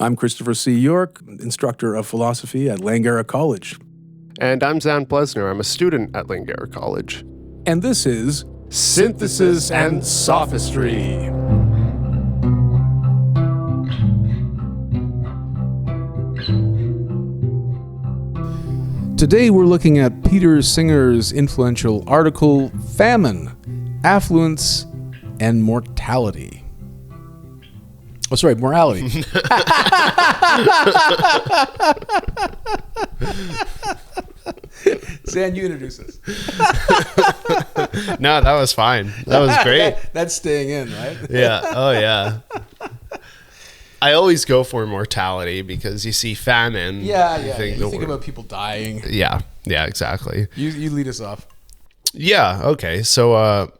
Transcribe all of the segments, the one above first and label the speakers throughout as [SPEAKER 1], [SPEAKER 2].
[SPEAKER 1] I'm Christopher C. York, instructor of philosophy at Langara College.
[SPEAKER 2] And I'm Zan Plesner. I'm a student at Langara College.
[SPEAKER 1] And this is Synthesis and Sophistry. Today we're looking at Peter Singer's influential article, Famine, Affluence and Mortality. Oh, sorry, Morality. Zan, you introduce us.
[SPEAKER 2] No, that was fine. That was great.
[SPEAKER 1] That's staying in, right?
[SPEAKER 2] Yeah. Oh, yeah. I always go for mortality because you see famine.
[SPEAKER 1] You think about people dying.
[SPEAKER 2] Yeah, exactly.
[SPEAKER 1] You lead us off.
[SPEAKER 2] Yeah, okay. So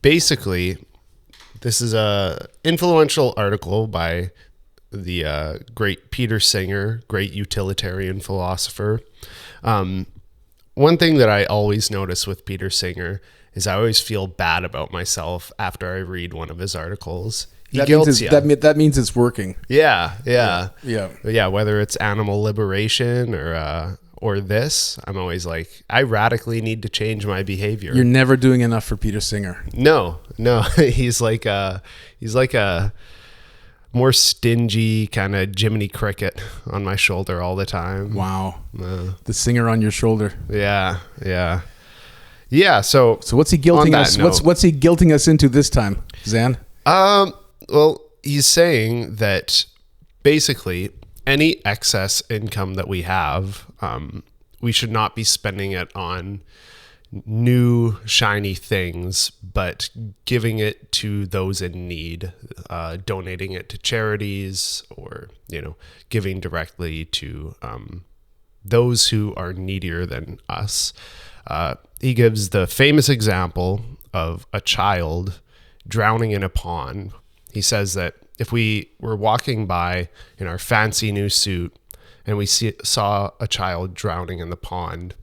[SPEAKER 2] basically, this is a influential article by the great Peter Singer, great utilitarian philosopher. One thing that I always notice with Peter Singer is I always feel bad about myself after I read one of his articles.
[SPEAKER 1] That means it's working.
[SPEAKER 2] Yeah. Whether it's animal liberation or this, I'm always like, I radically need to change my behavior.
[SPEAKER 1] You're never doing enough for Peter Singer.
[SPEAKER 2] No, he's like a more stingy kind of Jiminy Cricket on my shoulder all the time.
[SPEAKER 1] Wow, the Singer on your shoulder.
[SPEAKER 2] Yeah. So
[SPEAKER 1] what's he guilting us? What's he guilting us into this time, Zan?
[SPEAKER 2] Well, he's saying that basically any excess income that we have, we should not be spending it on new shiny things, but giving it to those in need, donating it to charities, or giving directly to those who are needier than us. He gives the famous example of a child drowning in a pond. He says that if we were walking by in our fancy new suit and we saw a child drowning in the pond,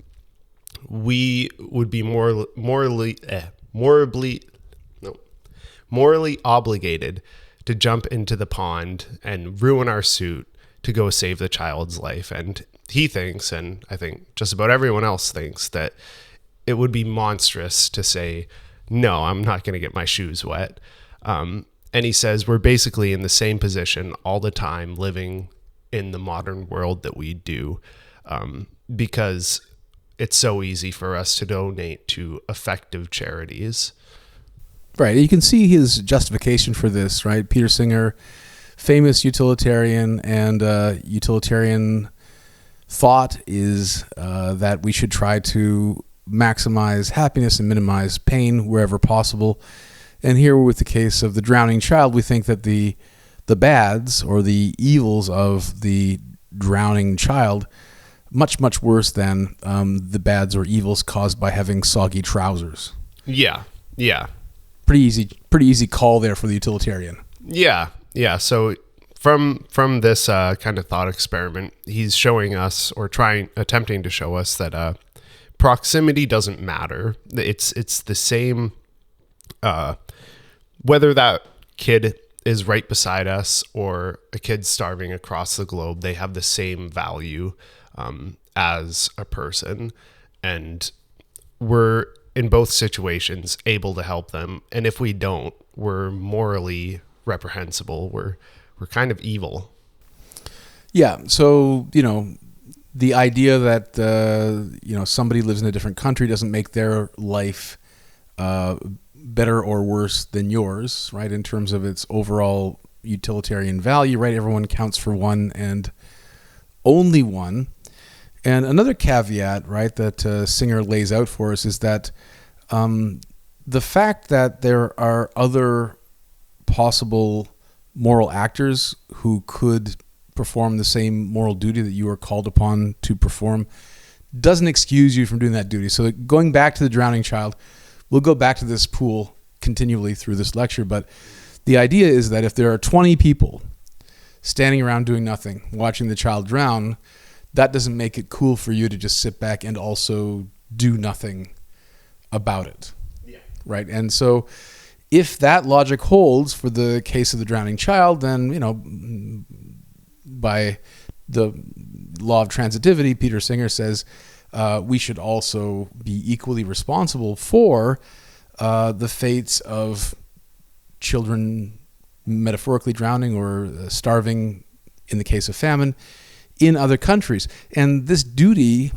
[SPEAKER 2] we would be morally obligated to jump into the pond and ruin our suit to go save the child's life. And he thinks, and I think just about everyone else thinks, that it would be monstrous to say, no, I'm not going to get my shoes wet. And he says we're basically in the same position all the time living in the modern world that we do, because it's so easy for us to donate to effective charities.
[SPEAKER 1] Right. You can see his justification for this, right? Peter Singer, famous utilitarian, and utilitarian thought is that we should try to maximize happiness and minimize pain wherever possible. And here with the case of the drowning child, we think that the bads or the evils of the drowning child much worse than the bads or evils caused by having soggy trousers.
[SPEAKER 2] Yeah.
[SPEAKER 1] Pretty easy call there for the utilitarian.
[SPEAKER 2] Yeah. So from this kind of thought experiment, he's showing us, or attempting to show us, that proximity doesn't matter. It's the same. Whether that kid is right beside us or a kid starving across the globe, they have the same value as a person, and we're in both situations able to help them. And if we don't, we're morally reprehensible. We're kind of evil.
[SPEAKER 1] Yeah. So the idea that somebody lives in a different country doesn't make their life better or worse than yours, right? In terms of its overall utilitarian value, right? Everyone counts for one and only one. And another caveat, right, that Singer lays out for us is that the fact that there are other possible moral actors who could perform the same moral duty that you are called upon to perform doesn't excuse you from doing that duty. So going back to the drowning child, we'll go back to this pool continually through this lecture, but the idea is that if there are 20 people standing around doing nothing, watching the child drown, that doesn't make it cool for you to just sit back and also do nothing about it. Yeah. Right? And so if that logic holds for the case of the drowning child, then, by the law of transitivity, Peter Singer says we should also be equally responsible for the fates of children metaphorically drowning or starving in the case of famine in other countries. And this duty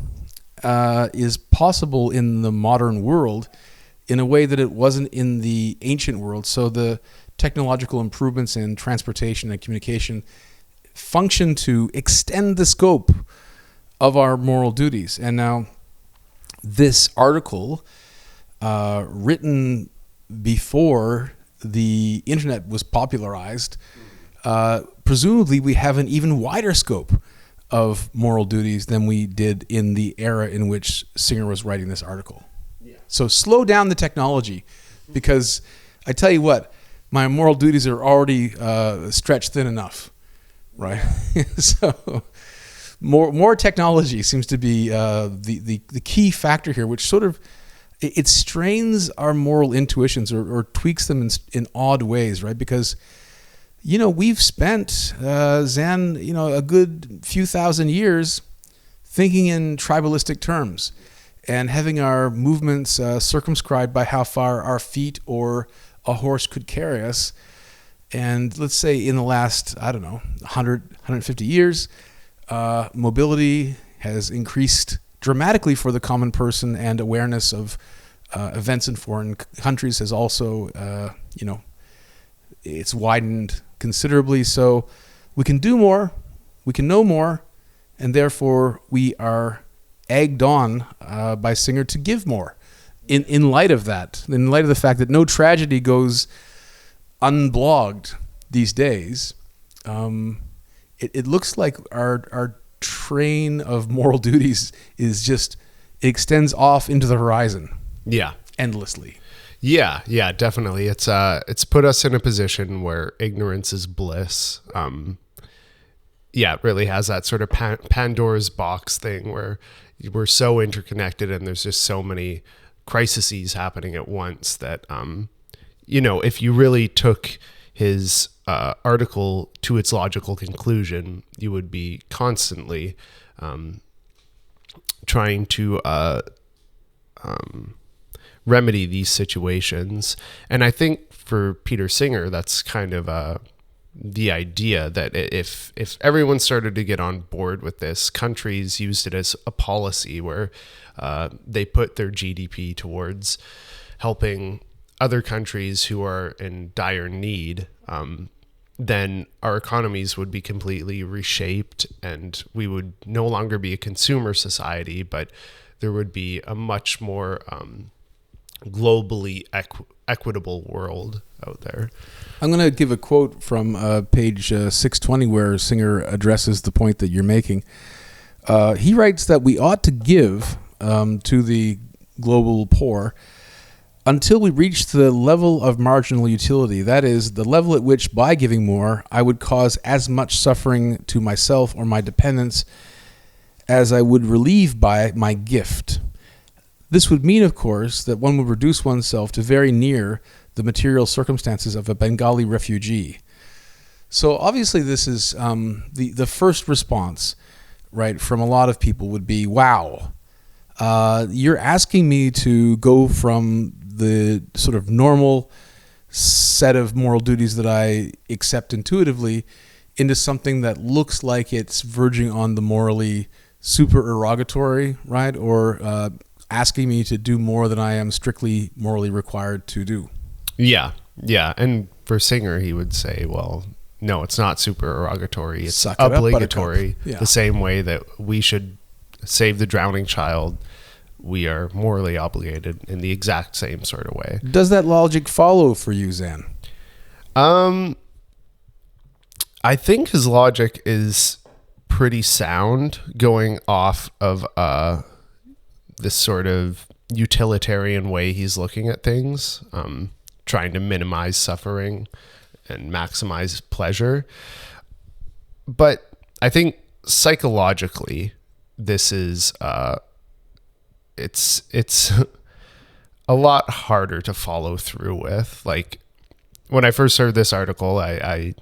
[SPEAKER 1] is possible in the modern world in a way that it wasn't in the ancient world. So the technological improvements in transportation and communication function to extend the scope of our moral duties. And now this article, written before the internet was popularized, presumably we have an even wider scope of moral duties than we did in the era in which Singer was writing this article. Yeah. So slow down the technology, because I tell you what, my moral duties are already stretched thin enough, right? So more technology seems to be the key factor here, which sort of it strains our moral intuitions or tweaks them in odd ways, right? Because we've spent, Zan, a good few thousand years thinking in tribalistic terms and having our movements circumscribed by how far our feet or a horse could carry us. And let's say in the last, 100, 150 years, mobility has increased dramatically for the common person, and awareness of events in foreign countries has also, it's widened considerably. So we can do more, we can know more, and therefore we are egged on by Singer to give more. In light of that, in light of the fact that no tragedy goes unblogged these days, it looks like our train of moral duties is just, it extends off into the horizon.
[SPEAKER 2] Yeah.
[SPEAKER 1] Endlessly.
[SPEAKER 2] Yeah, definitely. It's put us in a position where ignorance is bliss. It really has that sort of Pandora's box thing where we're so interconnected and there's just so many crises happening at once that, if you really took his article to its logical conclusion, you would be constantly trying to remedy these situations. And I think for Peter Singer, that's kind of the idea that if everyone started to get on board with this, countries used it as a policy where they put their GDP towards helping other countries who are in dire need, then our economies would be completely reshaped and we would no longer be a consumer society, but there would be a much more globally equitable world out there.
[SPEAKER 1] I'm going to give a quote from page 620 where Singer addresses the point that you're making. He writes that we ought to give to the global poor until we reach the level of marginal utility. That is, the level at which, by giving more, I would cause as much suffering to myself or my dependents as I would relieve by my gift. This would mean, of course, that one would reduce oneself to very near the material circumstances of a Bengali refugee. So obviously this is the first response, right, from a lot of people would be, wow, you're asking me to go from the sort of normal set of moral duties that I accept intuitively into something that looks like it's verging on the morally supererogatory, right, or asking me to do more than I am strictly morally required to do.
[SPEAKER 2] Yeah. And for Singer, he would say, well, no, it's not supererogatory. It's obligatory. The same way that we should save the drowning child, we are morally obligated in the exact same sort of way.
[SPEAKER 1] Does that logic follow for you, Zan?
[SPEAKER 2] I think his logic is pretty sound, going off of this sort of utilitarian way he's looking at things, trying to minimize suffering and maximize pleasure. But I think psychologically, this is it's a lot harder to follow through with. Like when I first heard this article, I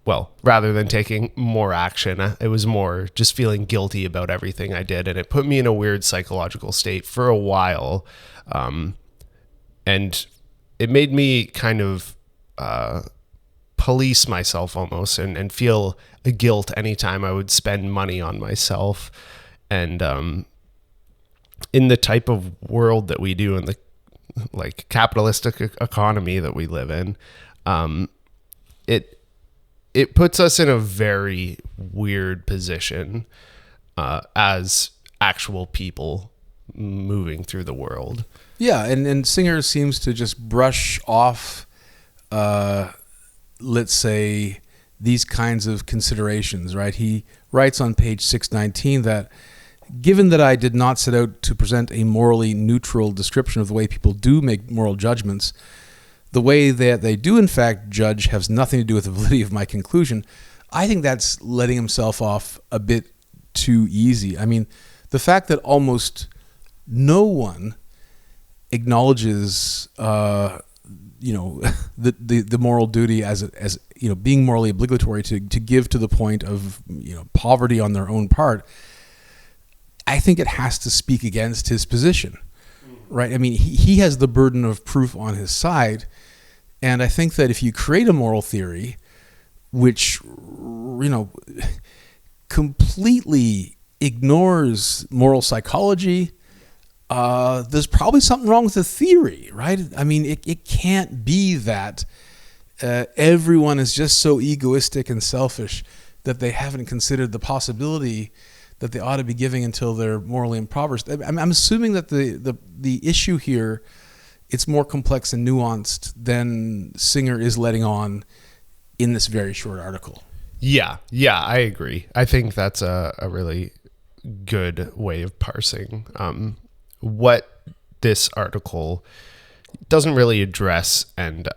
[SPEAKER 2] well, rather than taking more action, it was more just feeling guilty about everything I did. And it put me in a weird psychological state for a while. And it made me kind of police myself almost and feel a guilt anytime I would spend money on myself. And in the type of world that we do, in the like capitalistic economy that we live in, it puts us in a very weird position as actual people moving through the world.
[SPEAKER 1] Yeah, and Singer seems to just brush off, let's say, these kinds of considerations, right? He writes on page 619 that, given that I did not set out to present a morally neutral description of the way people do make moral judgments, the way that they do in fact judge has nothing to do with the validity of my conclusion. I think that's letting himself off a bit too easy. I mean, the fact that almost no one acknowledges, the moral duty as being morally obligatory to give to the point of poverty on their own part, I think it has to speak against his position, right? I mean, he has the burden of proof on his side, and I think that if you create a moral theory which completely ignores moral psychology, there's probably something wrong with the theory, right? I mean, it can't be that everyone is just so egoistic and selfish that they haven't considered the possibility that they ought to be giving until they're morally impoverished. I'm assuming that the issue here, it's more complex and nuanced than Singer is letting on in this very short article.
[SPEAKER 2] Yeah, I agree. I think that's a really good way of parsing what this article doesn't really address and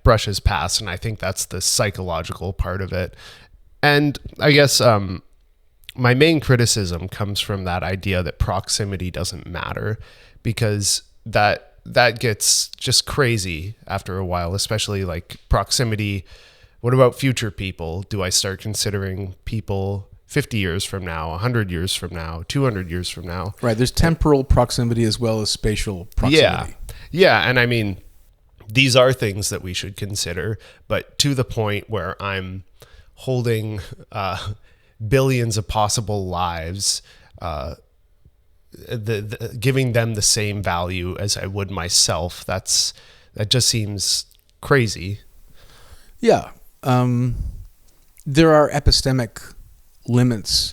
[SPEAKER 2] brushes past. And I think that's the psychological part of it. And I guess my main criticism comes from that idea that proximity doesn't matter, because that gets just crazy after a while, especially like proximity. What about future people? Do I start considering people 50 years from now, 100 years from now, 200 years from now?
[SPEAKER 1] Right. There's temporal proximity as well as spatial proximity.
[SPEAKER 2] Yeah. And I mean, these are things that we should consider, but to the point where I'm holding billions of possible lives, giving them the same value as I would myself, that just seems crazy.
[SPEAKER 1] Yeah. There are epistemic limits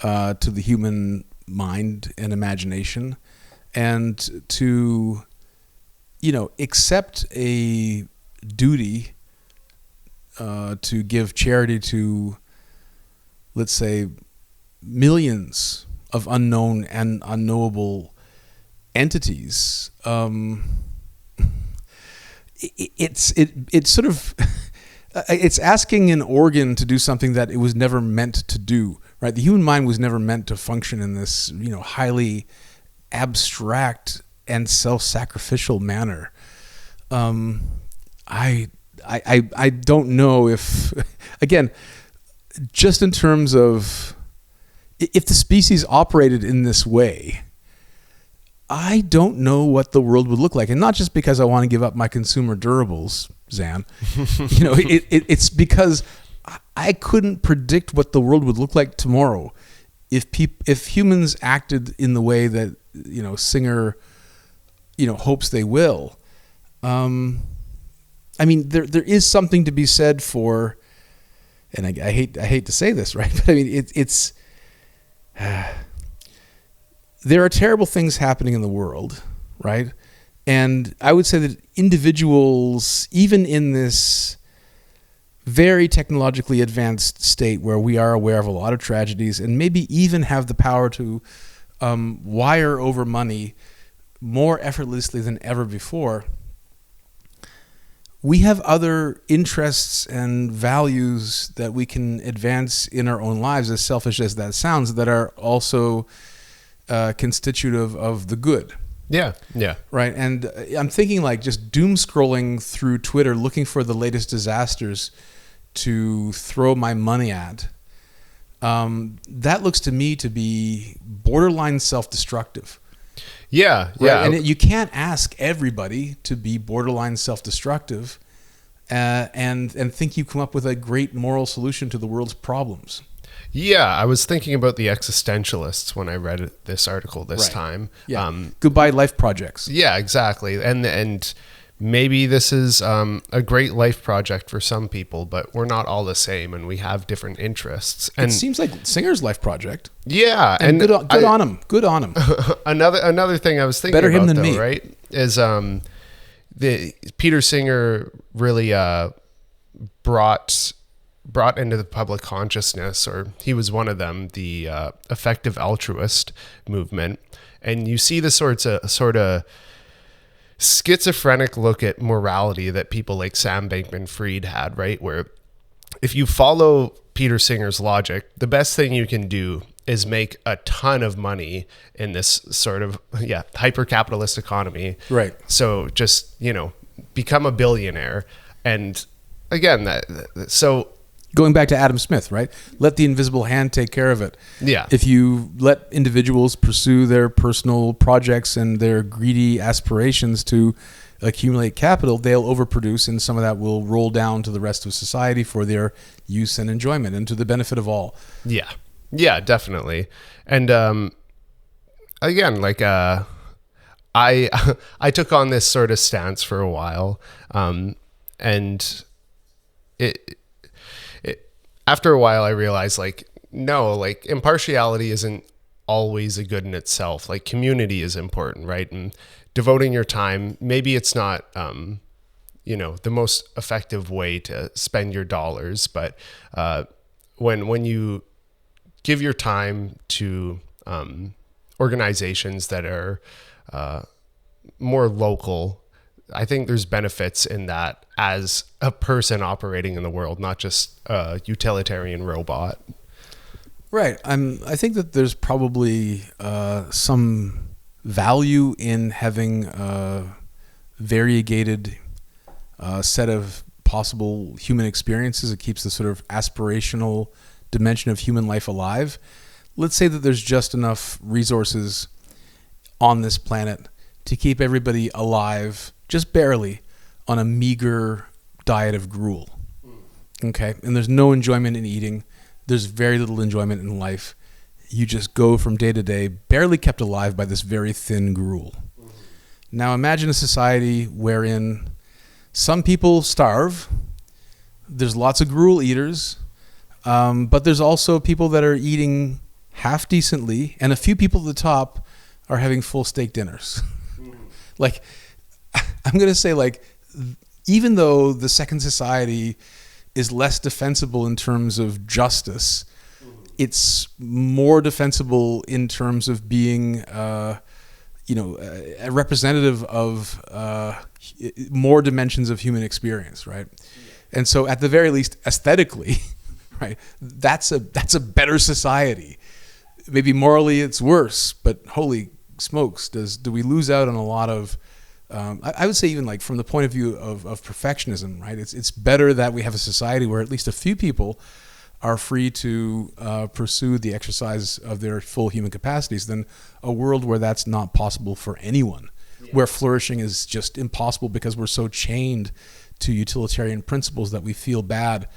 [SPEAKER 1] to the human mind and imagination, and to accept a duty to give charity to, let's say, millions of unknown and unknowable entities. It's sort of it's asking an organ to do something that it was never meant to do, right? The human mind was never meant to function in this, highly abstract and self-sacrificial manner. I don't know if, again, just in terms of if the species operated in this way, I don't know what the world would look like. And not just because I want to give up my consumer durables, Zan. It's because I couldn't predict what the world would look like tomorrow if humans acted in the way that Singer hopes they will. I mean, there is something to be said for, and I hate to say this, right? But I mean, it's there are terrible things happening in the world, right? And I would say that individuals, even in this very technologically advanced state where we are aware of a lot of tragedies and maybe even have the power to wire over money more effortlessly than ever before, we have other interests and values that we can advance in our own lives, as selfish as that sounds, that are also constitutive of the good.
[SPEAKER 2] Yeah.
[SPEAKER 1] Right. And I'm thinking like just doom scrolling through Twitter looking for the latest disasters to throw my money at, that looks to me to be borderline self-destructive.
[SPEAKER 2] Yeah.
[SPEAKER 1] Right? And you can't ask everybody to be borderline self-destructive and think you've come up with a great moral solution to the world's problems.
[SPEAKER 2] Yeah, I was thinking about the existentialists when I read this article this time.
[SPEAKER 1] Yeah. Goodbye life projects.
[SPEAKER 2] Yeah, exactly. And maybe this is a great life project for some people, but we're not all the same, and we have different interests. And
[SPEAKER 1] it seems like Singer's life project.
[SPEAKER 2] Yeah,
[SPEAKER 1] and good on him. Good on him.
[SPEAKER 2] Another thing I was thinking
[SPEAKER 1] better
[SPEAKER 2] about,
[SPEAKER 1] him than
[SPEAKER 2] though,
[SPEAKER 1] me,
[SPEAKER 2] right? Is the Peter Singer really brought into the public consciousness, or he was one of them, the effective altruist movement, and you see the sort of schizophrenic look at morality that people like Sam Bankman-Fried had, right? Where if you follow Peter Singer's logic, the best thing you can do is make a ton of money in this sort of hyper-capitalist economy.
[SPEAKER 1] Right.
[SPEAKER 2] So just, become a billionaire. And again, so
[SPEAKER 1] going back to Adam Smith, right? Let the invisible hand take care of it.
[SPEAKER 2] Yeah.
[SPEAKER 1] If you let individuals pursue their personal projects and their greedy aspirations to accumulate capital, they'll overproduce, and some of that will roll down to the rest of society for their use and enjoyment and to the benefit of all.
[SPEAKER 2] Yeah. Yeah, definitely. And again, like I took on this sort of stance for a while, and it after a while I realized, like, no, like impartiality isn't always a good in itself. Like community is important, right? And devoting your time, maybe it's not the most effective way to spend your dollars, but when you give your time to organizations that are more local, I think there's benefits in that as a person operating in the world, not just a utilitarian robot.
[SPEAKER 1] Right. I think that there's probably some value in having a variegated set of possible human experiences. It keeps the sort of aspirational dimension of human life alive. Let's say that there's just enough resources on this planet to keep everybody alive, just barely, on a meager diet of gruel. Okay? And there's no enjoyment in eating. There's very little enjoyment in life. You just go from day to day, barely kept alive by this very thin gruel. Now imagine a society wherein some people starve, there's lots of gruel eaters, but there's also people that are eating half decently, and a few people at the top are having full steak dinners. Like, I'm going to say, like, even though the second society is less defensible in terms of justice, it's more defensible in terms of being, a representative of more dimensions of human experience, right? And so, at the very least, aesthetically, right, that's a better society. Maybe morally it's worse, but holy smokes, do we lose out on a lot of? I would say even like from the point of view of perfectionism, right? It's better that we have a society where at least a few people are free to pursue the exercise of their full human capacities than a world where that's not possible for anyone, where flourishing is just impossible because we're so chained to utilitarian principles that we feel bad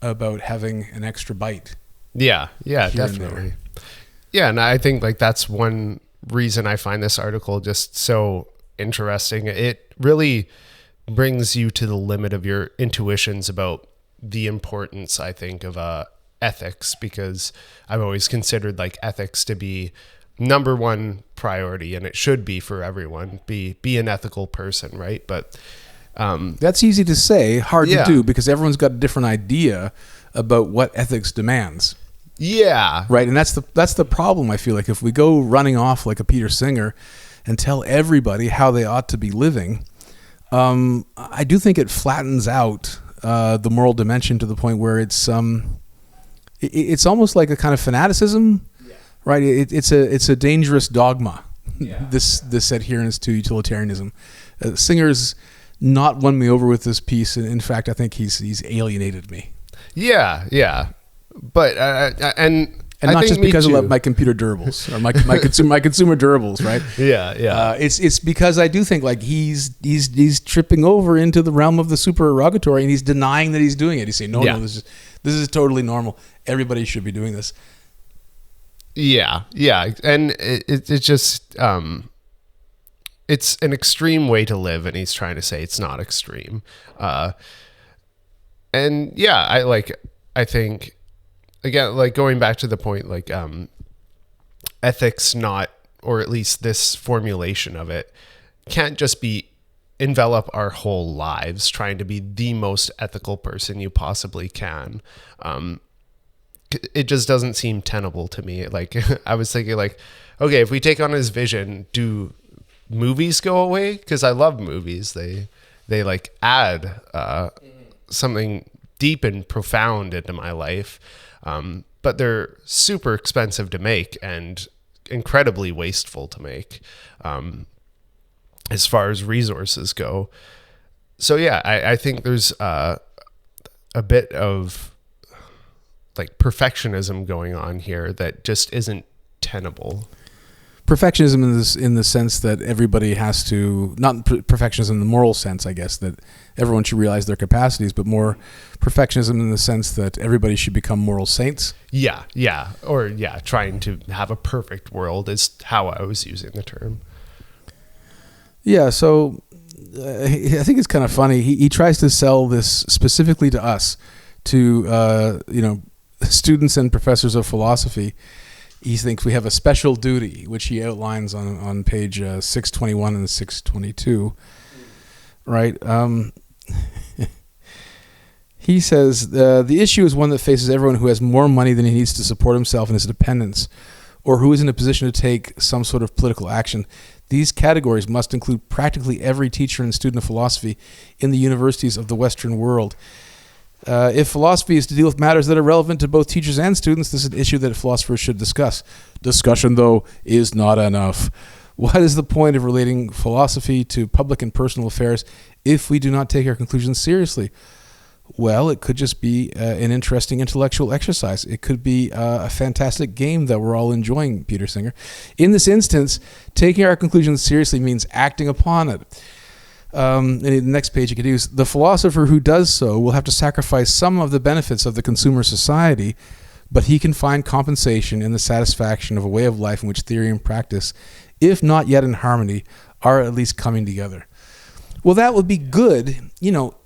[SPEAKER 1] about having an extra bite.
[SPEAKER 2] Yeah, definitely. Yeah, and I think like that's one reason I find this article just so interesting. It really brings you to the limit of your intuitions about the importance, I think, of ethics, because I've always considered like ethics to be number one priority, and it should be for everyone. Be an ethical person, right? But
[SPEAKER 1] that's easy to say, hard to do, because everyone's got a different idea about what ethics demands.
[SPEAKER 2] Yeah.
[SPEAKER 1] Right. And that's the problem. I feel like if we go running off like a Peter Singer and tell everybody how they ought to be living, I do think it flattens out the moral dimension to the point where it's almost like a kind of fanaticism, right? It's a dangerous dogma. This adherence to utilitarianism. Singer's not won me over with this piece. In fact, I think he's alienated me.
[SPEAKER 2] Yeah. But
[SPEAKER 1] And
[SPEAKER 2] I
[SPEAKER 1] not
[SPEAKER 2] think
[SPEAKER 1] just
[SPEAKER 2] me
[SPEAKER 1] because I
[SPEAKER 2] too.
[SPEAKER 1] love my computer durables or my consumer durables, right?
[SPEAKER 2] Yeah.
[SPEAKER 1] It's because I do think like he's tripping over into the realm of the supererogatory, and he's denying that he's doing it. He's saying, no, this is totally normal. Everybody should be doing this.
[SPEAKER 2] Yeah. And it just, it's an extreme way to live, and he's trying to say it's not extreme. And yeah, I think, again, like going back to the point, like ethics, not, or at least this formulation of it, can't just be envelop our whole lives trying to be the most ethical person you possibly can. It just doesn't seem tenable to me. Like I was thinking, like, okay, if we take on his vision, do movies go away? Because I love movies. They like add something deep and profound into my life. But they're super expensive to make and incredibly wasteful to make, as far as resources go. So yeah, I think there's a bit of like perfectionism going on here that just isn't tenable.
[SPEAKER 1] Perfectionism in the sense that everybody has to, not perfectionism in the moral sense, I guess, that everyone should realize their capacities, but more perfectionism in the sense that everybody should become moral saints.
[SPEAKER 2] Yeah. Or trying to have a perfect world is how I was using the term.
[SPEAKER 1] Yeah, so I think it's kind of funny. He tries to sell this specifically to us, to students and professors of philosophy. He thinks we have a special duty, which he outlines on page 621 and 622, right? He says, the issue is one that faces everyone who has more money than he needs to support himself and his dependents, or who is in a position to take some sort of political action. These categories must include practically every teacher and student of philosophy in the universities of the Western world. If philosophy is to deal with matters that are relevant to both teachers and students, this is an issue that philosophers should discuss. Discussion, though, is not enough. What is the point of relating philosophy to public and personal affairs if we do not take our conclusions seriously? Well, it could just be an interesting intellectual exercise. It could be a fantastic game that we're all enjoying, Peter Singer. In this instance, taking our conclusions seriously means acting upon it. And in the next page you could use, the philosopher who does so will have to sacrifice some of the benefits of the consumer society, but he can find compensation in the satisfaction of a way of life in which theory and practice, if not yet in harmony, are at least coming together. Well, that would be good,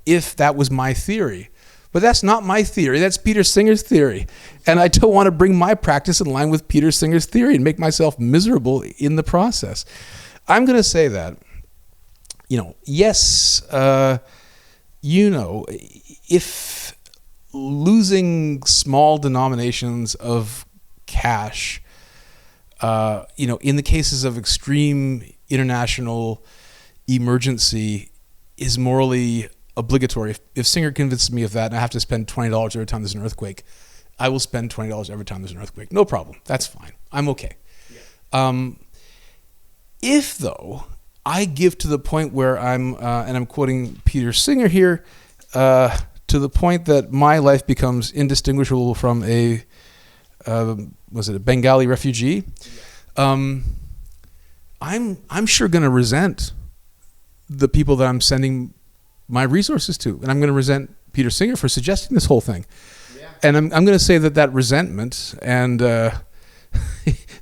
[SPEAKER 1] if that was my theory. But that's not my theory. That's Peter Singer's theory. And I don't want to bring my practice in line with Peter Singer's theory and make myself miserable in the process. I'm going to say that, yes, if losing small denominations of cash, in the cases of extreme international emergency is morally obligatory. If Singer convinces me of that and I have to spend $20 every time there's an earthquake, I will spend $20 every time there's an earthquake. No problem. That's fine. I'm okay. Yeah. If, though, I give to the point where and I'm quoting Peter Singer here, to the point that my life becomes indistinguishable from a Bengali refugee, I'm sure going to resent the people that I'm sending my resources to, and I'm going to resent Peter Singer for suggesting this whole thing. Yeah. And I'm going to say that resentment and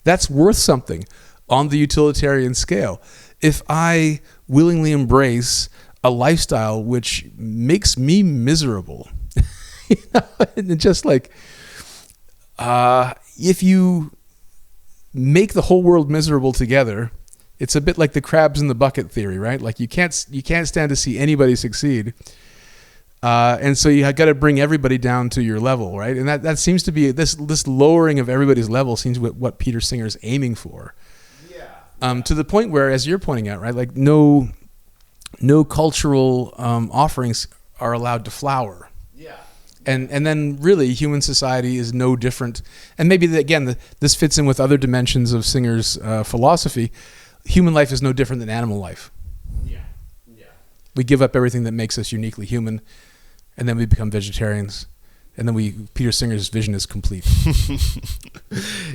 [SPEAKER 1] that's worth something on the utilitarian scale. If I willingly embrace a lifestyle which makes me miserable, and just like if you make the whole world miserable together, it's a bit like the crabs in the bucket theory, right? Like you can't stand to see anybody succeed, and so you got to bring everybody down to your level, right? And that seems to be this lowering of everybody's level seems to be what Peter Singer is aiming for. Yeah. To the point where, as you're pointing out, right, like no cultural offerings are allowed to flower. Yeah. And then really human society is no different. And maybe this fits in with other dimensions of Singer's philosophy. Human life is no different than animal life. Yeah. We give up everything that makes us uniquely human, and then we become vegetarians, And then Peter Singer's vision is complete.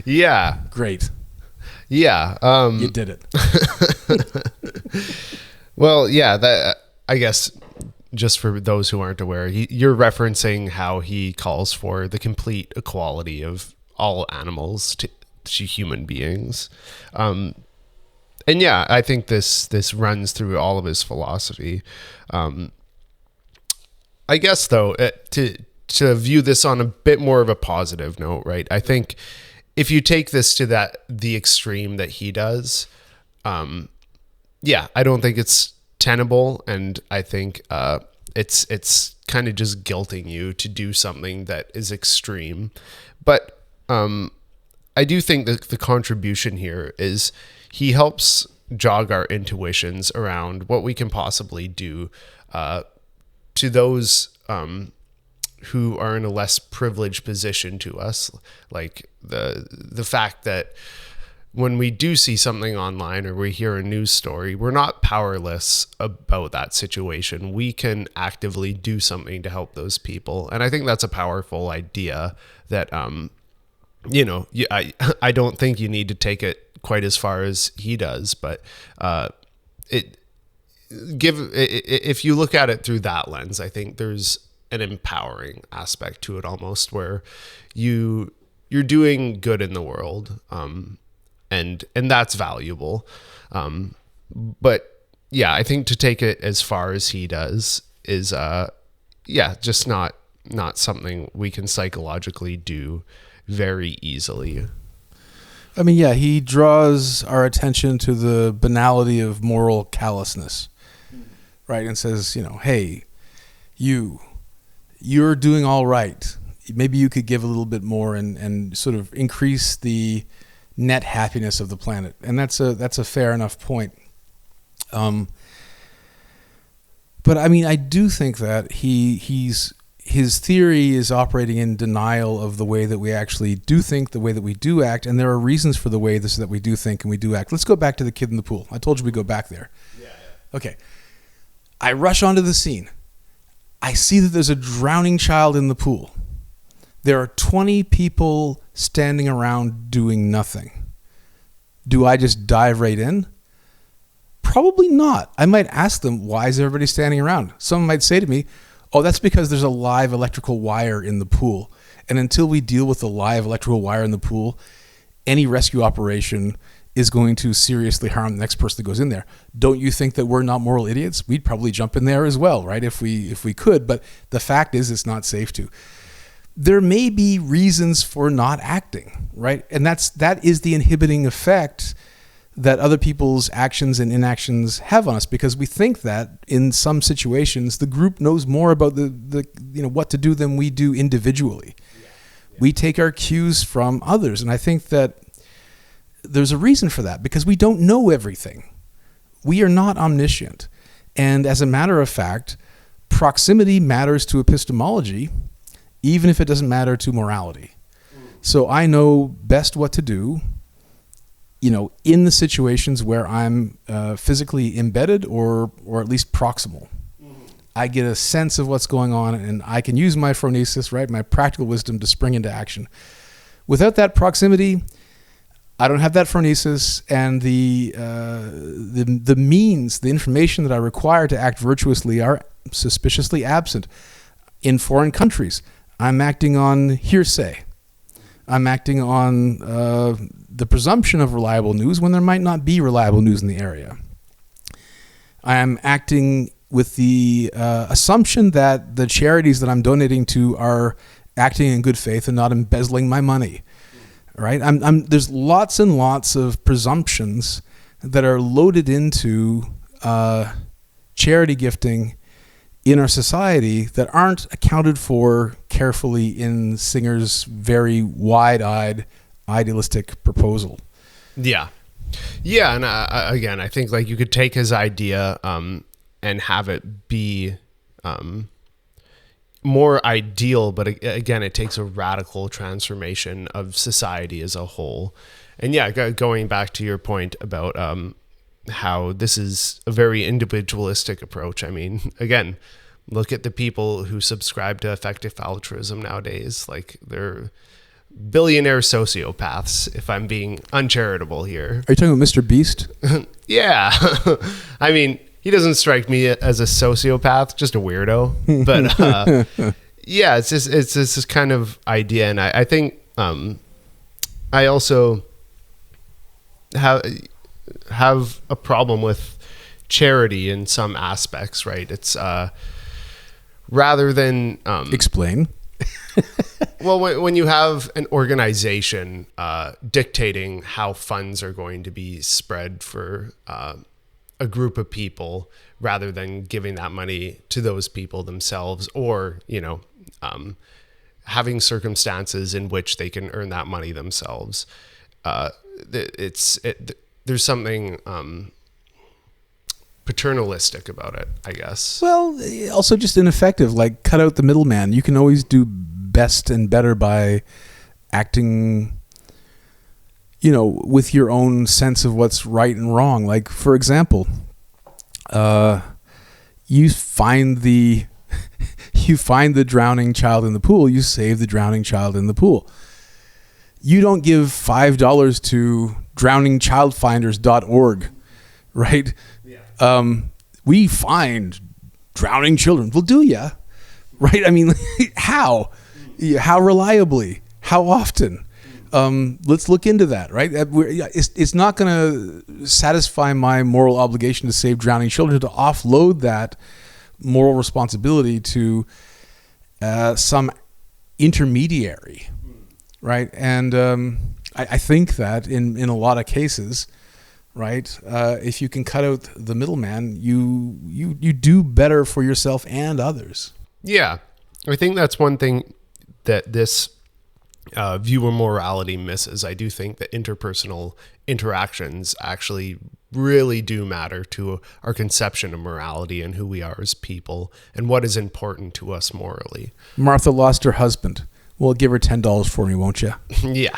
[SPEAKER 2] Yeah.
[SPEAKER 1] Great.
[SPEAKER 2] Yeah.
[SPEAKER 1] You did it.
[SPEAKER 2] Well, yeah, that, I guess, just for those who aren't aware, you're referencing how he calls for the complete equality of all animals to human beings. And yeah, I think this runs through all of his philosophy. I guess, though, to view this on a bit more of a positive note, right? I think if you take this to the extreme that he does, yeah, I don't think it's tenable, and I think it's kind of just guilting you to do something that is extreme. But I do think that the contribution here is he helps jog our intuitions around what we can possibly do to those who are in a less privileged position to us, like the fact that when we do see something online or we hear a news story, we're not powerless about that situation. We can actively do something to help those people. And I think that's a powerful idea that, I don't think you need to take it quite as far as he does, but if you look at it through that lens, I think there's an empowering aspect to it almost, where you're doing good in the world. And that's valuable. But yeah, I think to take it as far as he does is, just not something we can psychologically do very easily.
[SPEAKER 1] I mean, yeah, he draws our attention to the banality of moral callousness, right? And says, hey, you're doing all right. Maybe you could give a little bit more and sort of increase the net happiness of the planet. And that's a fair enough point. But I mean, I do think that his theory is operating in denial of the way that we actually do think, the way that we do act, and there are reasons for the way that we do think and we do act. Let's go back to the kid in the pool. I told you we'd go back there. Yeah. Okay. I rush onto the scene. I see that there's a drowning child in the pool. There are 20 people standing around doing nothing. Do I just dive right in? Probably not. I might ask them, why is everybody standing around? Someone might say to me, oh, that's because there's a live electrical wire in the pool. And until we deal with the live electrical wire in the pool, any rescue operation is going to seriously harm the next person that goes in there. Don't you think that we're not moral idiots? We'd probably jump in there as well, right? If we could, but the fact is it's not safe to. There may be reasons for not acting, right? And that is the inhibiting effect that other people's actions and inactions have on us, because we think that in some situations the group knows more about the what to do than we do individually. Yeah. We take our cues from others, and I think that there's a reason for that, because we don't know everything. We are not omniscient. And as a matter of fact, proximity matters to epistemology, even if it doesn't matter to morality. So I know best what to do, in the situations where I'm physically embedded or at least proximal. I get a sense of what's going on, and I can use my phronesis, right, my practical wisdom, to spring into action. Without that proximity, I don't have that phronesis, and the means, the information that I require to act virtuously are suspiciously absent. In foreign countries, I'm acting on hearsay. I'm acting on the presumption of reliable news when there might not be reliable news in the area. I'm acting with the assumption that the charities that I'm donating to are acting in good faith and not embezzling my money. Right? There's lots and lots of presumptions that are loaded into charity gifting in our society that aren't accounted for carefully in Singer's very wide-eyed, idealistic proposal.
[SPEAKER 2] Yeah. Yeah, and again, I think you could take his idea and have it be more ideal, but again, it takes a radical transformation of society as a whole. And yeah, going back to your point about how this is a very individualistic approach. I mean, again, look at the people who subscribe to effective altruism nowadays. Like, they're billionaire sociopaths, if I'm being uncharitable here.
[SPEAKER 1] Are you talking about Mr. Beast?
[SPEAKER 2] Yeah. I mean, he doesn't strike me as a sociopath, just a weirdo. But yeah, it's this kind of idea. And I think I also have a problem with charity in some aspects, right? It's rather than
[SPEAKER 1] Explain.
[SPEAKER 2] well, when you have an organization dictating how funds are going to be spread for a group of people, rather than giving that money to those people themselves, or having circumstances in which they can earn that money themselves, there's something paternalistic about it, I guess.
[SPEAKER 1] Well, also just ineffective. Like, cut out the middleman. You can always do best and better by acting, with your own sense of what's right and wrong. Like, for example, you find the drowning child in the pool. You save the drowning child in the pool. You don't give $5 to drowningchildfinders.org, right? Yeah. We find drowning children. Well, do ya? Right? I mean, how? How reliably? How often? Let's look into that, right? It's not going to satisfy my moral obligation to save drowning children to offload that moral responsibility to some intermediary, right? And I think that in a lot of cases, right, if you can cut out the middleman, you do better for yourself and others.
[SPEAKER 2] Yeah, I think that's one thing that this view of morality misses. I do think that interpersonal interactions actually really do matter to our conception of morality and who we are as people and what is important to us morally.
[SPEAKER 1] Martha lost her husband. Well, give her $10 for me, won't you?
[SPEAKER 2] Yeah.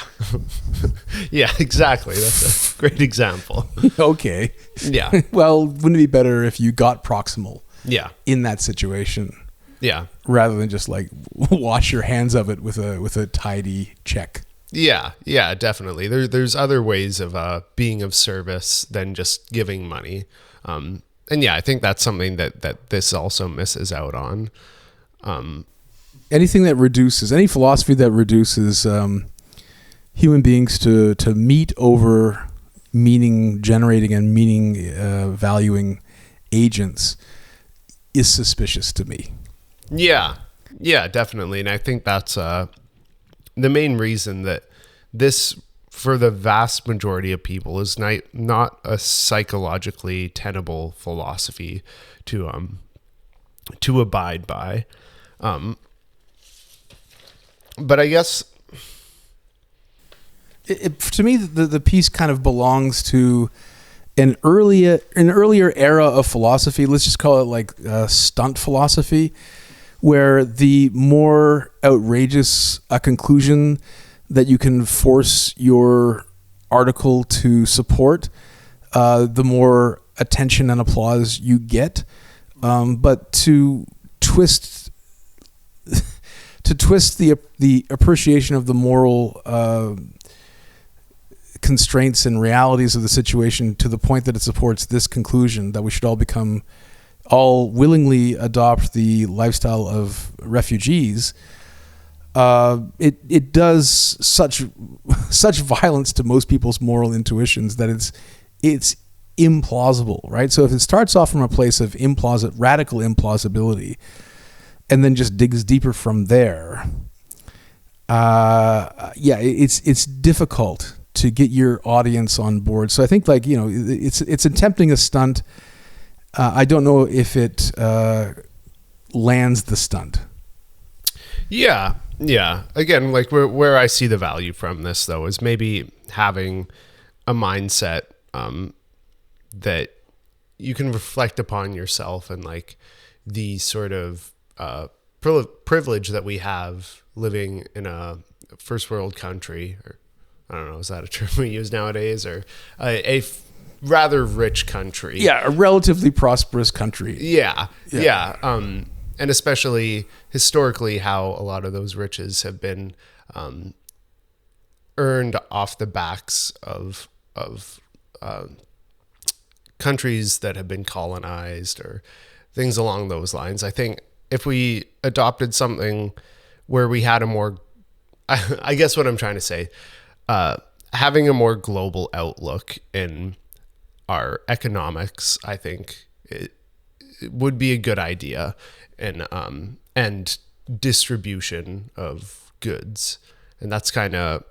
[SPEAKER 2] Yeah, exactly. That's a great example.
[SPEAKER 1] Okay.
[SPEAKER 2] Yeah.
[SPEAKER 1] Well, wouldn't it be better if you got proximal?
[SPEAKER 2] Yeah.
[SPEAKER 1] In that situation?
[SPEAKER 2] Yeah.
[SPEAKER 1] Rather than just like wash your hands of it with a tidy check.
[SPEAKER 2] Yeah. Yeah, definitely. There's other ways of being of service than just giving money. And yeah, I think that's something that this also misses out on.
[SPEAKER 1] Anything that reduces, any philosophy that reduces human beings to meat over meaning generating and meaning valuing agents is suspicious to me.
[SPEAKER 2] Yeah. Yeah, definitely. And I think that's the main reason that this, for the vast majority of people, is not a psychologically tenable philosophy to abide by. But I guess
[SPEAKER 1] to me, the piece kind of belongs to an earlier era of philosophy. Let's just call it like stunt philosophy, where the more outrageous a conclusion that you can force your article to support, the more attention and applause you get. But to twist the appreciation of the moral constraints and realities of the situation to the point that it supports this conclusion that we should all willingly adopt the lifestyle of refugees, it does such violence to most people's moral intuitions that it's implausible, right? So if it starts off from a place of radical implausibility, and then just digs deeper from there, it's difficult to get your audience on board. So I think it's attempting a stunt. I don't know if it lands the stunt.
[SPEAKER 2] Yeah. Again, like where I see the value from this, though, is maybe having a mindset that you can reflect upon yourself and like the sort of privilege that we have living in a first world country, or I don't know, is that a term we use nowadays, or a rather rich country?
[SPEAKER 1] Yeah, a relatively prosperous country.
[SPEAKER 2] Yeah. And especially historically, how a lot of those riches have been earned off the backs of countries that have been colonized or things along those lines. I think if we adopted something where we had a more, I guess what I'm trying to say, having a more global outlook in our economics, I think it would be a good idea, and distribution of goods. And that's kind of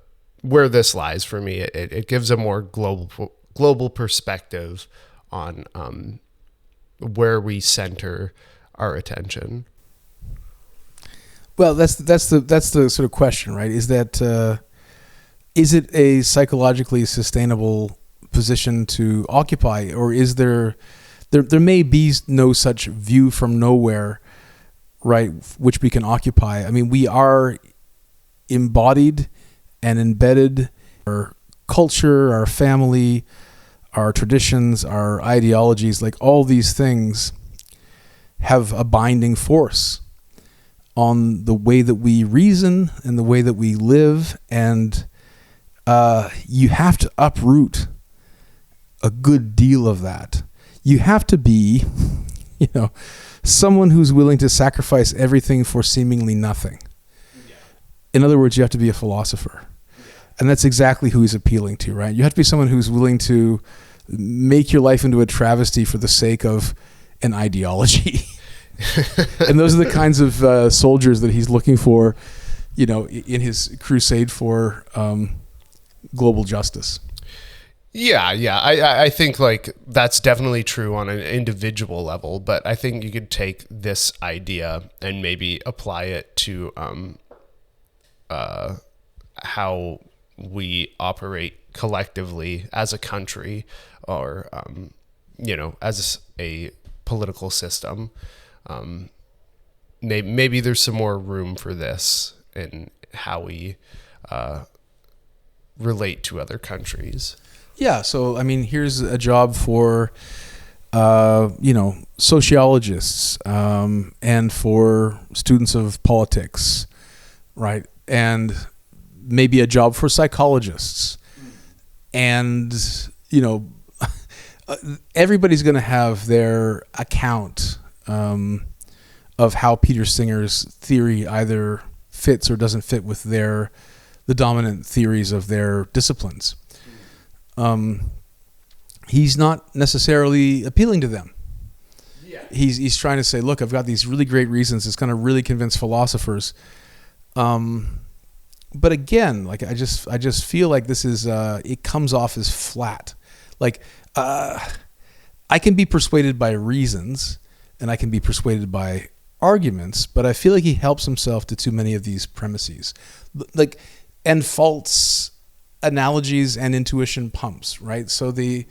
[SPEAKER 2] where this lies for me. It gives a more global perspective on where we center our attention.
[SPEAKER 1] Well, that's the sort of question, right? Is that is it a psychologically sustainable position to occupy, or is there may be no such view from nowhere, right, which we can occupy? I mean, we are embodied and embedded our culture, our family, our traditions, our ideologies, like all these things have a binding force on the way that we reason and the way that we live. And you have to uproot a good deal of that. You have to be, someone who's willing to sacrifice everything for seemingly nothing. Yeah. In other words, you have to be a philosopher. Yeah. And that's exactly who he's appealing to, right? You have to be someone who's willing to make your life into a travesty for the sake of an ideology. And those are the kinds of soldiers that he's looking for, in his crusade for global justice.
[SPEAKER 2] Yeah. I think like that's definitely true on an individual level, but I think you could take this idea and maybe apply it to how we operate collectively as a country, or as a political system. Maybe there's some more room for this in how we relate to other countries.
[SPEAKER 1] Yeah, so I mean, here's a job for sociologists and for students of politics, right? And maybe a job for psychologists. And everybody's going to have their account of how Peter Singer's theory either fits or doesn't fit with the dominant theories of their disciplines. He's not necessarily appealing to them. Yeah. He's trying to say, look, I've got these really great reasons. It's going to really convince philosophers. But again, like I just feel like this is it comes off as flat. Like I can be persuaded by reasons, and I can be persuaded by arguments, but I feel like he helps himself to too many of these premises, like, and false analogies and intuition pumps, right? So the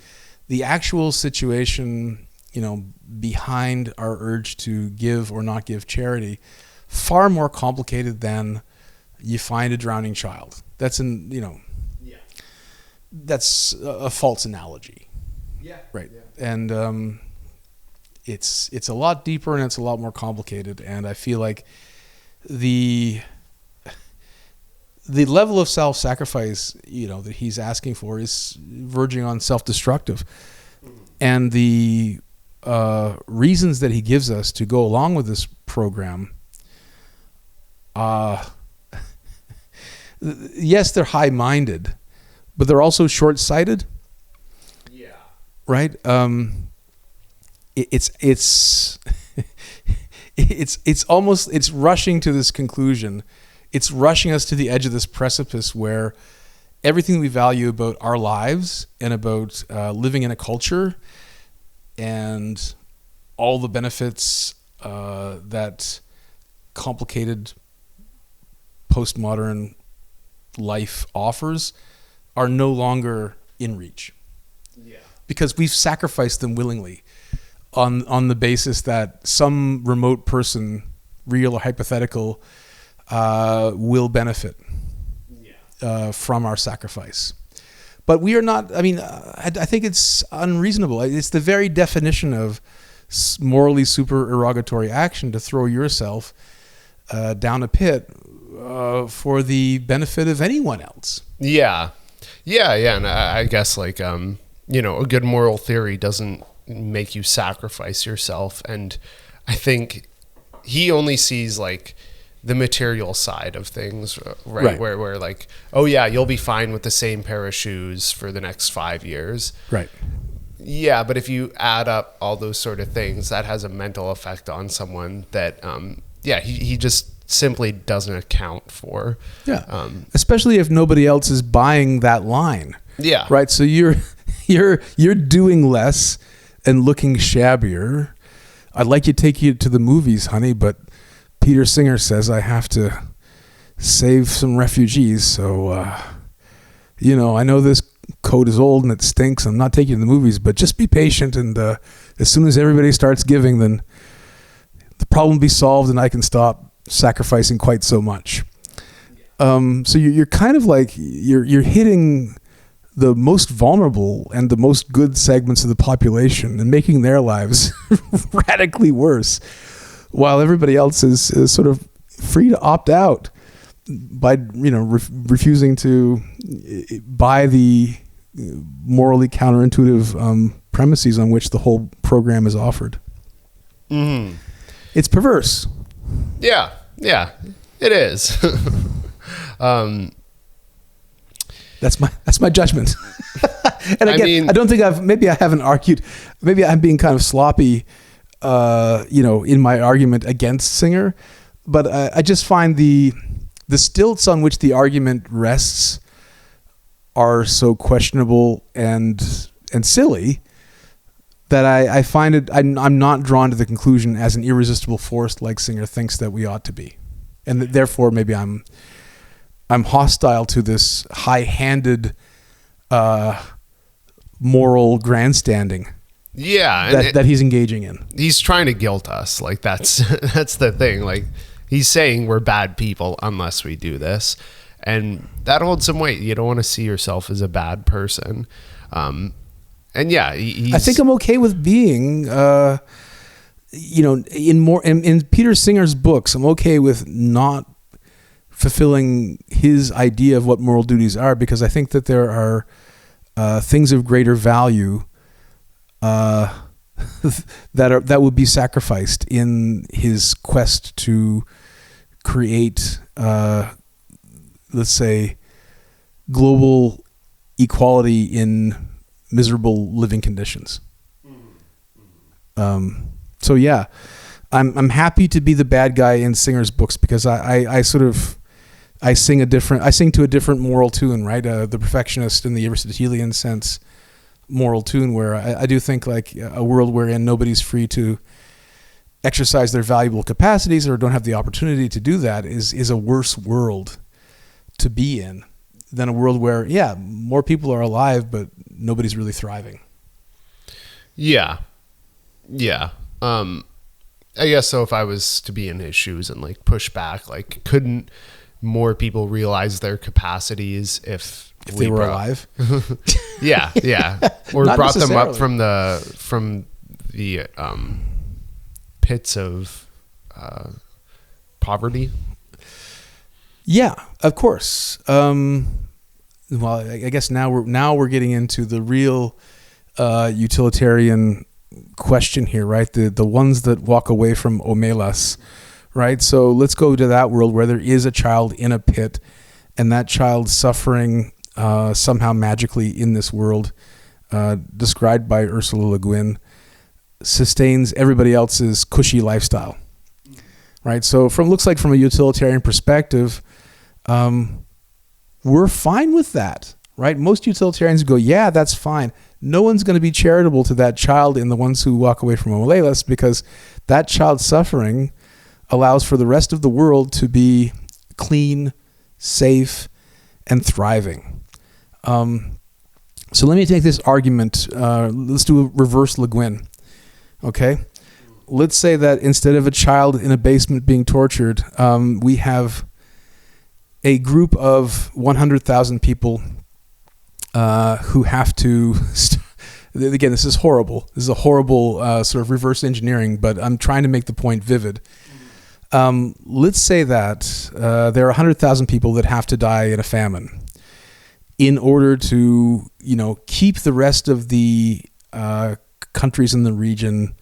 [SPEAKER 1] actual situation, behind our urge to give or not give charity, far more complicated than you find a drowning child. That's that's a false analogy. Yeah. Right. Yeah. And it's a lot deeper and it's a lot more complicated. And I feel like the level of self-sacrifice, that he's asking for is verging on self-destructive. And the reasons that he gives us to go along with this program, yes, they're high-minded, but they're also short-sighted. Yeah. Right? It's almost rushing to this conclusion. It's rushing us to the edge of this precipice where everything we value about our lives and about living in a culture and all the benefits that complicated postmodern life offers are no longer in reach. Yeah. Because we've sacrificed them willingly on the basis that some remote person, real or hypothetical, will benefit from our sacrifice. But we are not, I think it's unreasonable. It's the very definition of morally supererogatory action to throw yourself down a pit for the benefit of anyone else.
[SPEAKER 2] Yeah. And I guess like, a good moral theory doesn't make you sacrifice yourself. And I think he only sees like the material side of things, right? Where like, oh yeah, you'll be fine with the same pair of shoes for the next 5 years.
[SPEAKER 1] Right.
[SPEAKER 2] Yeah. But if you add up all those sort of things, that has a mental effect on someone that, he just simply doesn't account for.
[SPEAKER 1] Yeah. Especially if nobody else is buying that line.
[SPEAKER 2] Yeah.
[SPEAKER 1] Right. So you're doing less and looking shabbier. I'd like to take you to the movies, honey, but Peter Singer says I have to save some refugees. So, I know this coat is old and it stinks. I'm not taking you to the movies, but just be patient. And as soon as everybody starts giving, then the problem will be solved and I can stop sacrificing quite so much. So you're kind of like, you're hitting the most vulnerable and the most good segments of the population and making their lives radically worse, while everybody else is sort of free to opt out by refusing to buy the morally counterintuitive premises on which the whole program is offered.
[SPEAKER 2] Mm-hmm.
[SPEAKER 1] It's perverse.
[SPEAKER 2] Yeah, it is.
[SPEAKER 1] That's my judgment. And again, I don't think I haven't argued. Maybe I'm being kind of sloppy, in my argument against Singer, but I just find the stilts on which the argument rests are so questionable and silly that I find it. I'm not drawn to the conclusion as an irresistible force like Singer thinks that we ought to be, and that therefore maybe I'm hostile to this high-handed moral grandstanding.
[SPEAKER 2] Yeah,
[SPEAKER 1] that he's engaging in.
[SPEAKER 2] He's trying to guilt us. Like that's the thing. Like he's saying we're bad people unless we do this, and that holds some weight. You don't want to see yourself as a bad person. And yeah, I
[SPEAKER 1] think I'm okay with being, in Peter Singer's books, I'm okay with not fulfilling his idea of what moral duties are, because I think that there are things of greater value that would be sacrificed in his quest to create, let's say, global equality in miserable living conditions. So yeah, I'm happy to be the bad guy in Singer's books, because I sing to a different moral tune, right? The perfectionist in the Aristotelian sense moral tune, where I do think like a world wherein nobody's free to exercise their valuable capacities or don't have the opportunity to do that is a worse world to be in than a world where, more people are alive, but nobody's really thriving. Yeah.
[SPEAKER 2] I guess so. If I was to be in his shoes and like push back, like couldn't more people realize their capacities if
[SPEAKER 1] they were alive?
[SPEAKER 2] Yeah. Or brought them up from the pits of poverty.
[SPEAKER 1] Yeah, of course. Well, I guess now we're getting into the real utilitarian question here, right? The ones that walk away from omelas, right? So let's go to that world where there is a child in a pit, and that child suffering somehow magically in this world, described by Ursula Le Guin, sustains everybody else's cushy lifestyle, right? So looks like from a utilitarian perspective, we're fine with that, right? Most utilitarians go, yeah, that's fine. No one's going to be charitable to that child in the ones who walk away from omelas, because that child's suffering allows for the rest of the world to be clean, safe, and thriving. So let me take this argument. Let's do a reverse Le Guin. Okay? Let's say that instead of a child in a basement being tortured, we have a group of 100,000 people who have to again, this is horrible. This is a horrible sort of reverse engineering, but I'm trying to make the point vivid. Let's say that there are 100,000 people that have to die in a famine in order to, keep the rest of the countries in the region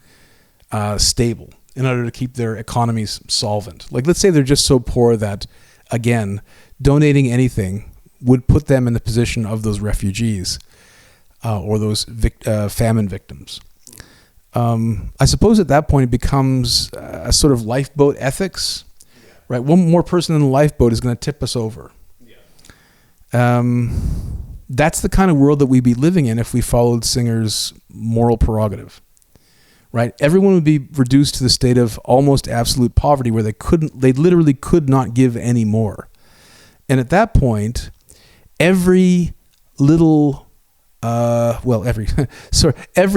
[SPEAKER 1] stable, in order to keep their economies solvent. Like, let's say they're just so poor that, again, donating anything would put them in the position of those refugees or those famine victims. I suppose at that point it becomes a sort of lifeboat ethics, right? One more person in the lifeboat is going to tip us over. That's the kind of world that we'd be living in if we followed Singer's moral prerogative, right? Everyone would be reduced to the state of almost absolute poverty where they literally could not give any more. And at that point, every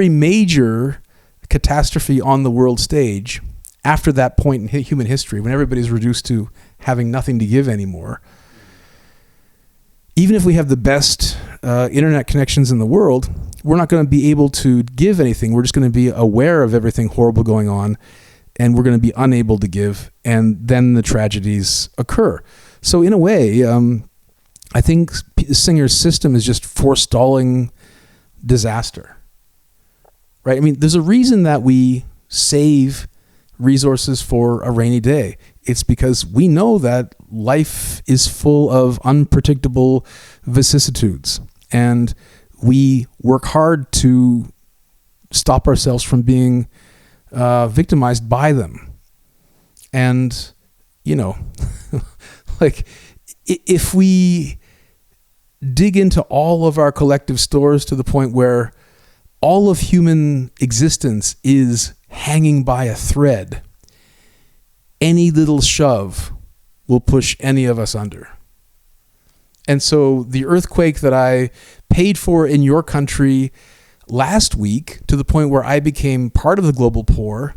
[SPEAKER 1] major catastrophe on the world stage after that point in human history, when everybody's reduced to having nothing to give anymore, even if we have the best internet connections in the world, we're not going to be able to give anything. We're just going to be aware of everything horrible going on, and we're going to be unable to give, and then the tragedies occur. So in a way, I think Singer's system is just forestalling disaster, right? I mean, there's a reason that we save resources for a rainy day. It's because we know that life is full of unpredictable vicissitudes, and we work hard to stop ourselves from being victimized by them. And, like, if we dig into all of our collective stores to the point where all of human existence is hanging by a thread, any little shove will push any of us under. And so the earthquake that I paid for in your country last week, to the point where I became part of the global poor,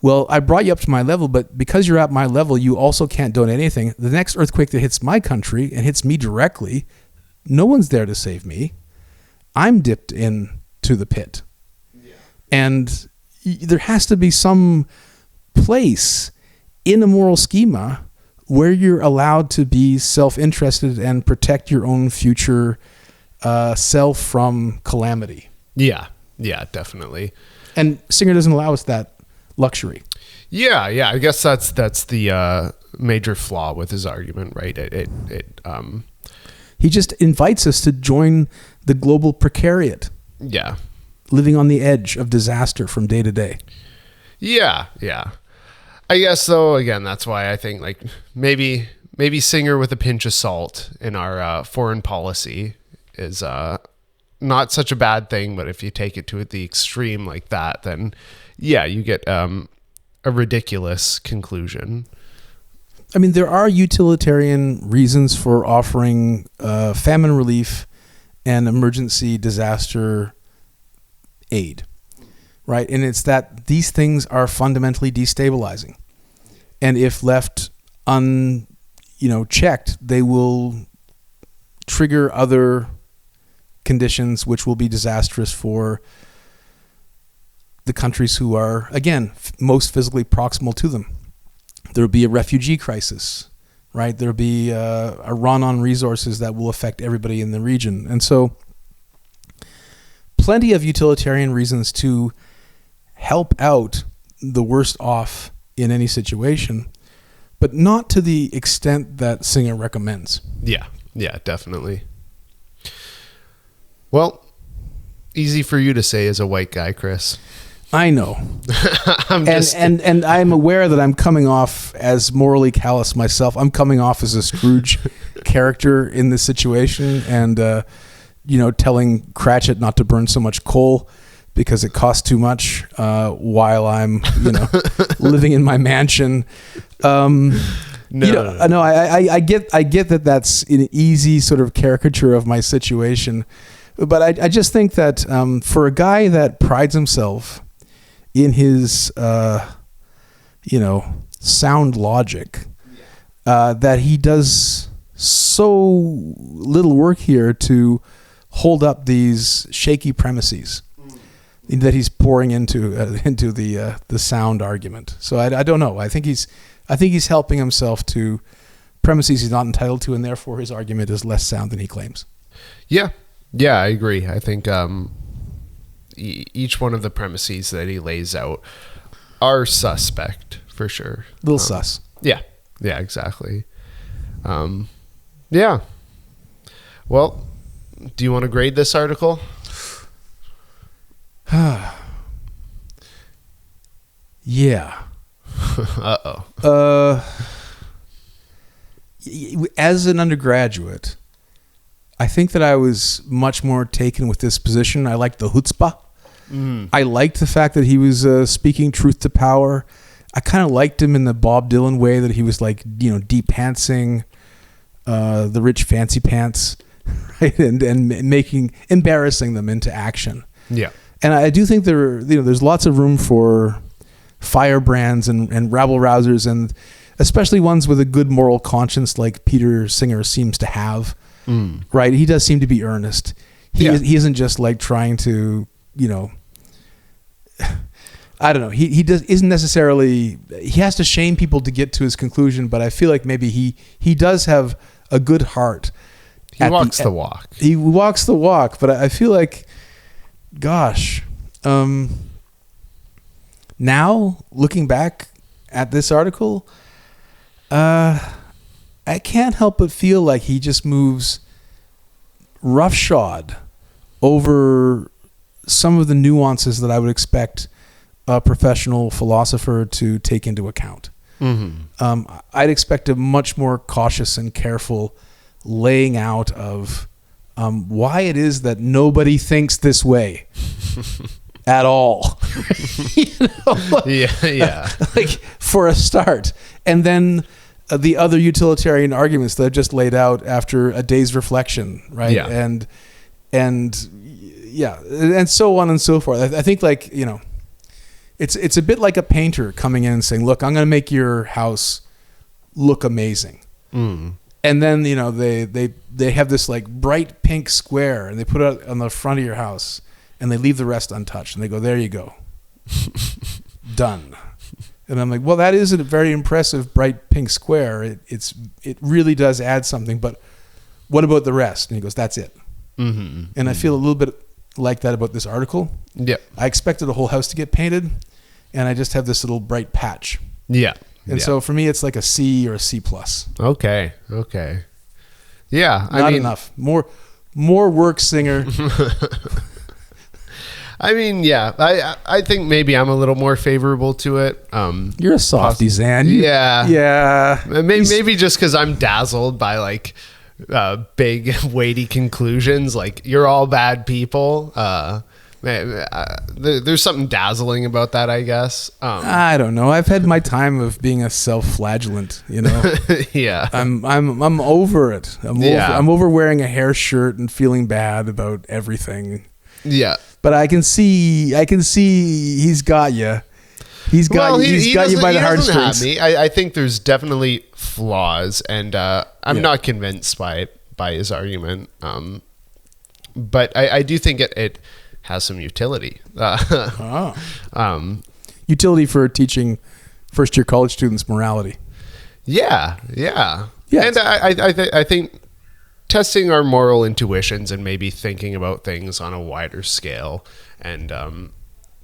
[SPEAKER 1] well, I brought you up to my level, but because you're at my level, you also can't donate anything. The next earthquake that hits my country and hits me directly, no one's there to save me. I'm dipped into the pit. Yeah. And there has to be some place in a moral schema where you're allowed to be self-interested and protect your own future self from calamity.
[SPEAKER 2] Yeah, definitely. And
[SPEAKER 1] Singer doesn't allow us that luxury.
[SPEAKER 2] Yeah. I guess that's the major flaw with his argument, right?
[SPEAKER 1] He just invites us to join the global precariat.
[SPEAKER 2] Yeah.
[SPEAKER 1] Living on the edge of disaster from day to day.
[SPEAKER 2] Yeah. I guess, though, again, that's why I think, like, maybe Singer with a pinch of salt in our foreign policy is not such a bad thing, but if you take it to the extreme like that, then yeah, you get a ridiculous conclusion.
[SPEAKER 1] I mean, there are utilitarian reasons for offering famine relief and emergency disaster aid, right? And it's that these things are fundamentally destabilizing, and if left checked, they will trigger other conditions which will be disastrous for the countries who are, again, most physically proximal to them. There'll be a refugee crisis, right? There'll be a run on resources that will affect everybody in the region. And so plenty of utilitarian reasons to help out the worst off in any situation, but not to the extent that Singer recommends.
[SPEAKER 2] Yeah, definitely. Well, easy for you to say as a white guy, Chris.
[SPEAKER 1] I know. And I'm aware that I'm coming off as morally callous myself. I'm coming off as a Scrooge character in this situation, and telling Cratchit not to burn so much coal because it costs too much while I'm living in my mansion. I get that that's an easy sort of caricature of my situation, but I just think that for a guy that prides himself in his, sound logic, that he does so little work here to hold up these shaky premises that he's pouring into the sound argument. So I don't know. I think he's helping himself to premises he's not entitled to, and therefore his argument is less sound than he claims.
[SPEAKER 2] Yeah, I agree. I think each one of the premises that he lays out are suspect for sure.
[SPEAKER 1] Little sus.
[SPEAKER 2] Yeah, exactly. Yeah. Well, do you want to grade this article?
[SPEAKER 1] Yeah.
[SPEAKER 2] Uh-oh.
[SPEAKER 1] As an undergraduate, I think that I was much more taken with this position. I liked the chutzpah. I liked the fact that he was speaking truth to power. I kind of liked him in the Bob Dylan way that he was like, de-pantsing the rich fancy pants, right? And embarrassing them into action.
[SPEAKER 2] Yeah.
[SPEAKER 1] And I do think there's lots of room for firebrands and rabble-rousers, and especially ones with a good moral conscience like Peter Singer seems to have, right? He does seem to be earnest. He isn't just like trying to, I don't know. He isn't necessarily, he has to shame people to get to his conclusion, but I feel like maybe he does have a good heart.
[SPEAKER 2] He walks the walk.
[SPEAKER 1] He walks the walk, but I feel like, gosh, now looking back at this article, I can't help but feel like he just moves roughshod over some of the nuances that I would expect a professional philosopher to take into account. I'd expect a much more cautious and careful laying out of why it is that nobody thinks this way at all.
[SPEAKER 2] Yeah.
[SPEAKER 1] Like, for a start. And then the other utilitarian arguments that I've just laid out after a day's reflection, right?
[SPEAKER 2] Yeah.
[SPEAKER 1] And so on and so forth. I think, like, it's a bit like a painter coming in and saying, look, I'm going to make your house look amazing. And then, they have this like bright pink square and they put it on the front of your house and they leave the rest untouched and they go, there you go. Done. And I'm like, well, that is a very impressive bright pink square. It really does add something, but what about the rest? And he goes, that's it. And I feel a little bit like that about this article.
[SPEAKER 2] Yeah.
[SPEAKER 1] I expected the whole house to get painted and I just have this little bright patch.
[SPEAKER 2] Yeah.
[SPEAKER 1] And so for me, it's like a C or a C+.
[SPEAKER 2] Okay. Yeah.
[SPEAKER 1] Not enough. More work, Singer.
[SPEAKER 2] I mean, yeah, I think maybe I'm a little more favorable to it.
[SPEAKER 1] You're a softy, Zan.
[SPEAKER 2] Yeah. Maybe just because I'm dazzled by like big, weighty conclusions. Like, you're all bad people. There's something dazzling about that, I guess.
[SPEAKER 1] I don't know. I've had my time of being a self-flagellant,
[SPEAKER 2] Yeah.
[SPEAKER 1] I'm over it. I'm over wearing a hair shirt and feeling bad about everything.
[SPEAKER 2] Yeah.
[SPEAKER 1] But I can see he's got you. He's got you by the heartstrings.
[SPEAKER 2] I think there's definitely flaws, and I'm not convinced by his argument. But I do think it has some utility.
[SPEAKER 1] Utility for teaching first-year college students morality.
[SPEAKER 2] Yeah. And I think testing our moral intuitions and maybe thinking about things on a wider scale and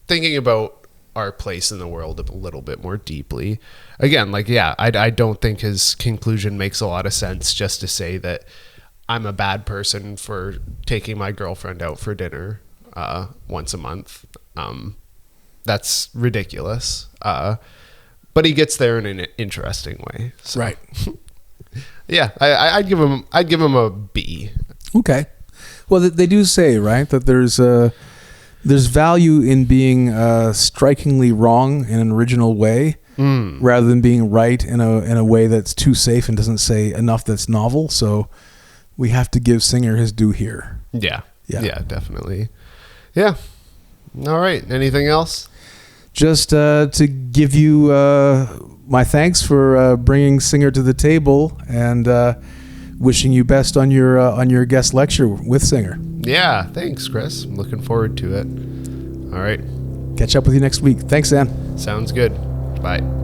[SPEAKER 2] thinking about our place in the world a little bit more deeply. Again, I don't think his conclusion makes a lot of sense just to say that I'm a bad person for taking my girlfriend out for dinner once a month. That's ridiculous. But he gets there in an interesting way. So.
[SPEAKER 1] Right.
[SPEAKER 2] Yeah, I'd give him a B.
[SPEAKER 1] Okay. Well, they do say, right, that there's value in being strikingly wrong in an original way, rather than being right in a way that's too safe and doesn't say enough that's novel. So we have to give Singer his due here.
[SPEAKER 2] Yeah, definitely. Yeah. All right. Anything else?
[SPEAKER 1] Just to give you my thanks for bringing Singer to the table, and wishing you best on your guest lecture with Singer.
[SPEAKER 2] Yeah, thanks, Chris. I'm looking forward to it. All right.
[SPEAKER 1] Catch up with you next week. Thanks, Zan.
[SPEAKER 2] Sounds good. Bye.